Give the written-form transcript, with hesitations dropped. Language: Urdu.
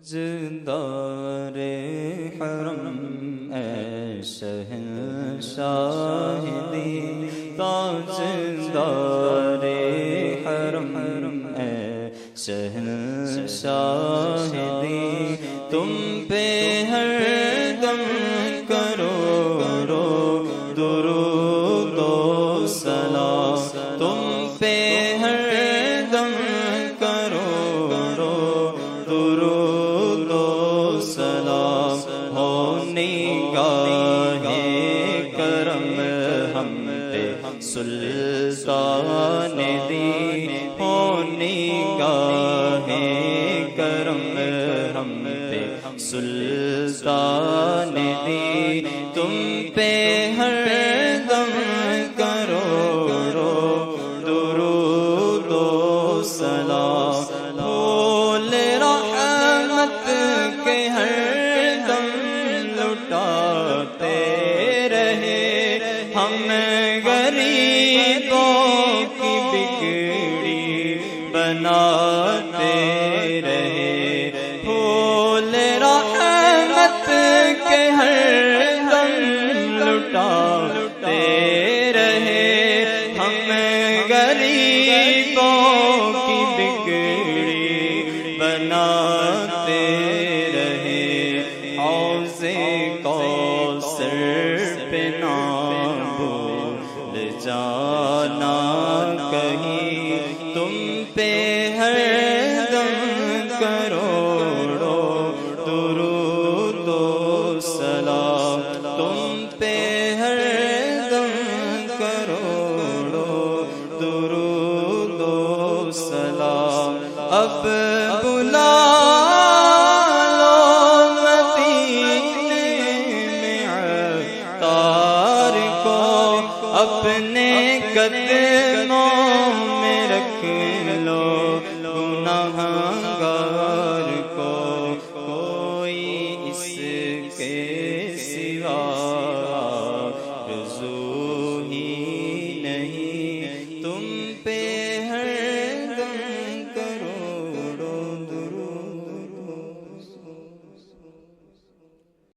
تاجدار حرم اے شہنشاہ دی، تاجدار حرم اے شہنشاہ دی، تم پہ ہر دم کروڑوں درود و سلام، تم پہ ہر دم کروڑوں درود و سلام، ہو نگاہ کرم ہم پہ سلطان دی، ہو نگاہ کرم ہم پہ سلطان دی، تم پہ ہر دم کروڑوں درود و سلام، پھول رحمت کے ہر دم لٹاتے رہے، ہم غریبوں کی بگڑی بناتے رہے، پھول رحمت کے ہر دم لٹاتے رہے، ہم غریبوں کی بگڑی بناتے رہے، حوض کوثر پہ نہ بھول جانا کہیں، تم پہ ہر دم کروڑوں درود و سلام، تم پہ ہر دم کروڑوں درود و سلام، اب بلا لو مدینے میں عطار کو، اپنے قدموں میں رکھ لو گنہگار کو، کوئی اس کے